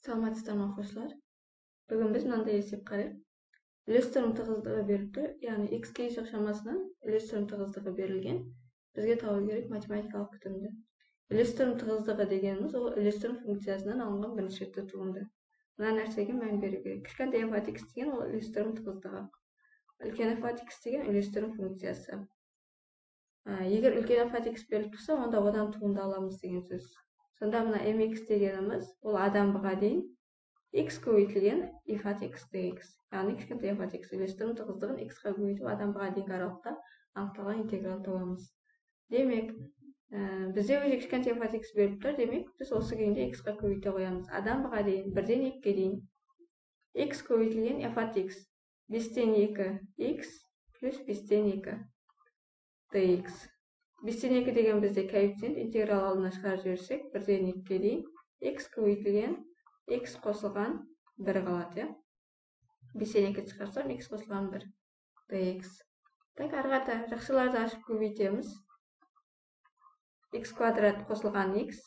Саламатсыздарбы окуучулар. Бүгүн биз мындай эсеп карайык. Үлөстөрдүн тыгыздыгы берилиптир. Яғни x кийишик шамасынын үлөстөрдүн тыгыздыгы берилген. Бизге табуу керек математикалык бүтүндү. Үлөстөрдүн тыгыздыгы дегенimiz ол үлөстөрдүн функциясынан алынган биринчи четте тугунду. Мына нерсеге маани берүү керек. Кичкентай f от x деген ол үлөстөрдүн тыгыздыгы. Үлкен f от x деген үлөстөрдүн функциясы. Эгер үлкен f от x берилип турса, онда одан тугунду аламыз деген сөз. Сонда мына mx дегенimiz ол адамбыга дейин x көбөйтүлгөн f от x dx. Яғни кичкентай f от x үлөстөрдүн тыгыздыгын x-ка көбөйтүп адамбыга дейинки аралыкта аныкталган интеграл табамыз. Демек, бизде уже кичкентай f от x берилиптир. Демек, биз осы күйүндө x-ка көбөйтө коебуз. Адамбыга дейин 1-ден 2-ге дейин x көбөйтүлгөн f от x 5-тен 2 x плюс 5-тен 2 dx. 5-тен 2 деген бизде коэффициент, интеграл алдына чыгарып жиберсек 1-ден 2-ге дейин x көбөйтүлгөн x косулган 1 калат, 5-тен 2 чыгарсам x косулган 1 dx. Так, ары ката жакшыларды ашып көбөйтөбүз. X квадрат косулган x.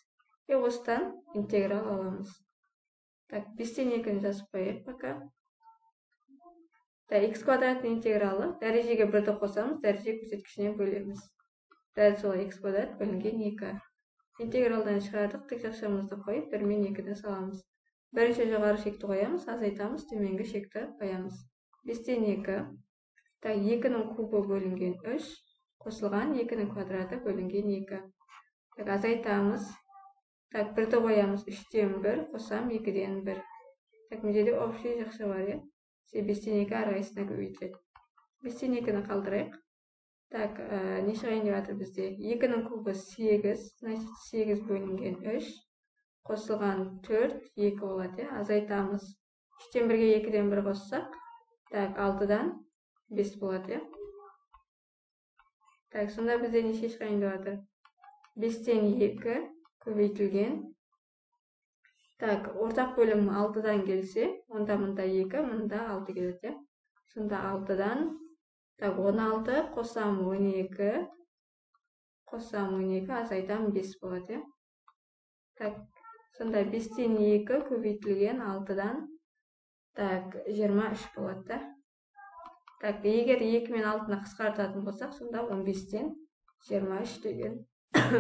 Осудан интеграл аламыз. Так, 5-тен 2-ни жазып коелук пока. Так, x квадраттын интегралы дарежеге 1-ди косамыз, дареже көрсөткүчүнө бөлөбүз. Дәл сол x квадрат бөлүнгөн 2. Интегралдан чыгардык, тик жакшамызды коюп 1 менен 2-ди саламыз. Биринчи жогору шекти коебуз, азайтабыз, төмөнкү шекти коебуз. 5-тен 2. Так, 2-нин кубу бөлүнгөн 3 косулган 2-нин квадраты бөлүнгөн 2. Так, азайтабыз. Так, 1-ди коебуз, 3-тен 1 косам 2-ден 1. Так, мына жерде общий жакшы бар, 5-тен 2 ар кайсына көбөйтүлөт. 5-тен 2-ни калтырайык. Так, не чыгайын деп атыр бизде? 2-нин кубу 8, значит 8 бөлүнгөн 3 косулган 4 2 болот, азайтабыз. 3-тен 1-ге 2-ден 1 коссак, так, 6-дан 5 болот, Так, сонда бизде нече чыгайын деп атыр? 5-тен 2 көбөйтүлгөн. Так, ортак бөлүм 6-дан келсе, онда мында 2, мында 6 келет, Сонда 6-дан, так, 16 косам 12, косам 12, азайтам 5 болот, Так, сонда 5-тен 2 көбөйтүлгөн 6-дан, так, 23 болот, Так, эгер 2 менен 6-ны кыскартатын болсак, сонда 15-тен 23 деген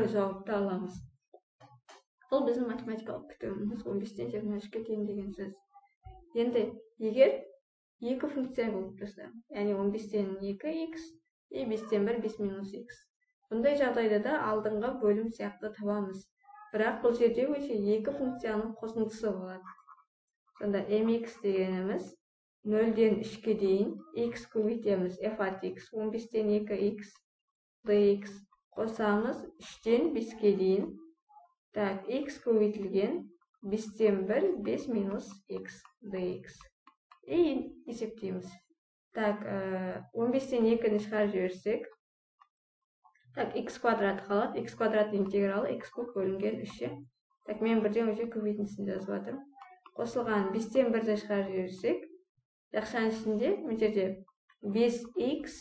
жоопту аламыз. Бул биздин математикалык бүтүнүбүз 15-тен 23-ге тең деген сөз. Энди эгер 2 функция болуп турса, яғни 15-тен 2 x и 5-тен 1 5 минус x. Bunday жагдайда да алдыңғы бөлім сияқты табамыз. Бірақ бұл жерде уже 2 функцияның қосындысы болады. Сонда mx дегенimiz 0-ден 3-ге дейін x көбейтеміз f от x 15-тен 2x dx қосамыз 3-ден 5-ге дейін. Так, x көбейтілген 5-тен 1 5 минус x dx. И есептейміз. Так, 15-тен 2-ні шығарып жіберсек, так, x квадрат қалады. X квадраттың интегралы x куб бөлінген 3. Так, мен бірден уже көбейтіндісін жазып жатырмын. Қосылған 5-тен 1-ді шығарып жіберсек, жақшаның ішінде мына жерде 5x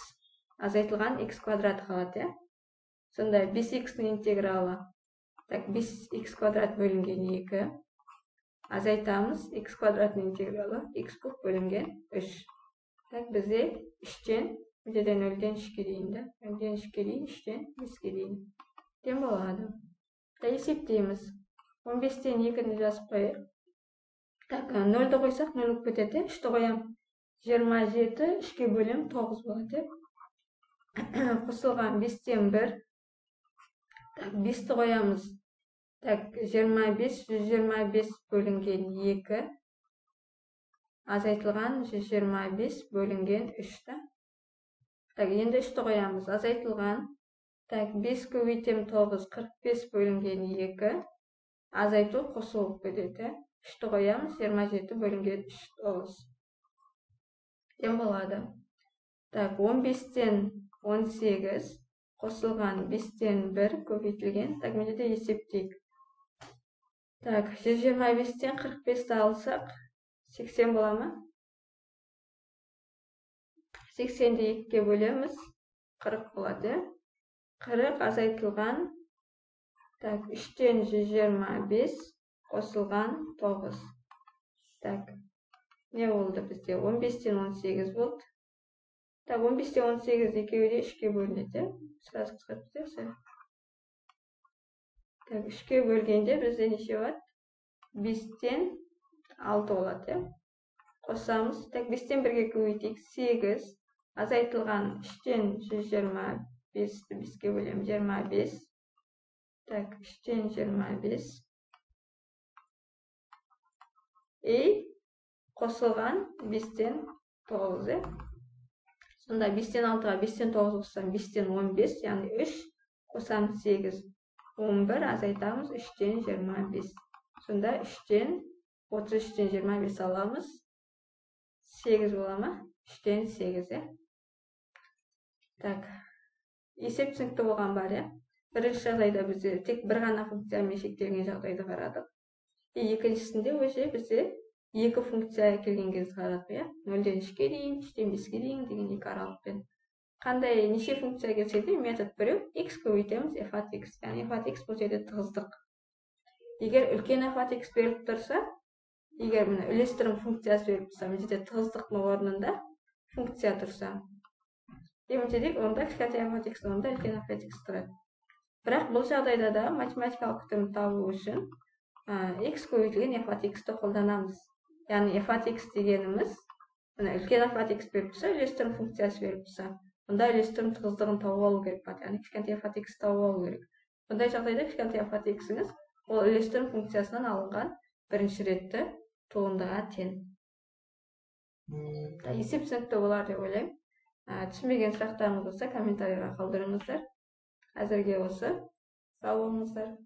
азайтылған x квадрат қалады, Сонда 5x-ның интегралы, так, 5x квадрат бөлінген 2. Азайтамыз, x квадраттың интегралы x куб бөлінген 3. Так, бізде 3-тен, жерден 0-ден 3-ге дейін, 0-ден 3-ге дейін, 3-тен 5-ге дейін. Тен болады. Так, есептейміз. 15-тен 2-ні жазып қойып. Так, 0-ді қойсақ 0 болып кетеді. 3-ті қоям 27, 3-ге бөлем 9 болады. Қосылған 5-тен 1. Так, 5-ті қоямыз. Так, 25, 125 бөлінген 2. Азайтылған 125 бөлінген 3. Так, енді 3-ті қоямыз. Азайтылған. Так, 5 көбейтем 9, 45 бөлінген 2. Азайту қосылып кетеді. 3-ті қоямыз. 27 бөлінген 3, 9. Тен болады. Так, 15-тен 18 қосылған 5-тен 1 көбейтілген. Так, мен де есептейік. Так, 125-тен 45-ті алсақ, 80 бола ма? 80-ді 2-ге бөлеміз, 40 болады. 40 азайтылған, так, 3-тен 125 қосылған 9. Так, не болды бізде? 15-тен 18 болды. Так, 15-тен 18 екеуі де 3-ке бөлінеді. Сразу қысқартып кетсек. Так, 3-ке бөлгенде бізде неше болады? 5-тен 6 болады. Қосамыз. Так, 5-тен 1-ге көбейтейік. 8. Азайтылған 3-тен 125. 5-ке бөлем 25. Так, 3-тен 25. Қосылған 5-тен 9. Сонда 5-тен 6-ға 5-тен 9 қоссам 5-тен 15, яғни 3 қосам 8, 11, азайтамыз 3-тен 25. Сонда 3-тен 33-тен 25 аламыз. 8 бола ма? 3-тен 8. Так, есеп түсінікті болған бар. Бірінші жағдайда бізде тек бір ғана функциямен шектелген жағдайды қарадық. Екіншісінде өзі бізде екі функция келген кезде қарадық. 0-ден 3-ке дейін, 3-тен 5-ке дейін деген екі аралықпен. Қандай неше функция келсе де метод біреу x көбейтеміз f от x. Яғни f от x бұл жерде тығыздық. Егер үлкен f от x беріп тұрса, егер мына үлестірім функциясы беріп тұрса, мына жерде тығыздықтың орнында функция тұрса, демесе дек, онда кішкентай f от x орнында үлкен f от x тұрады. Бірақ бұл жағдайда да математикалық күтімді табу үшін x көбейтілген f от x-ті қолданамыз. Яғни f от x дегеніміз, үлкен f от x беріп тұрса, үлестірім функциясы беріп тұрса, онда үлестірім тығыздығын тауып алу керек болады. Яғни кішкентай f от x тауып алу керек. Бұндай жағдайда кішкентай f от x-іңіз ол үлестірім функциясынан алынған бірінші ретті туындыға тең. Есеп түсінікті болар деп ойлаймын. Түсінбеген сұрақтарыңыз болса комментарийға қалдырыңыздар. Әзірге осы. Сау болыңыздар.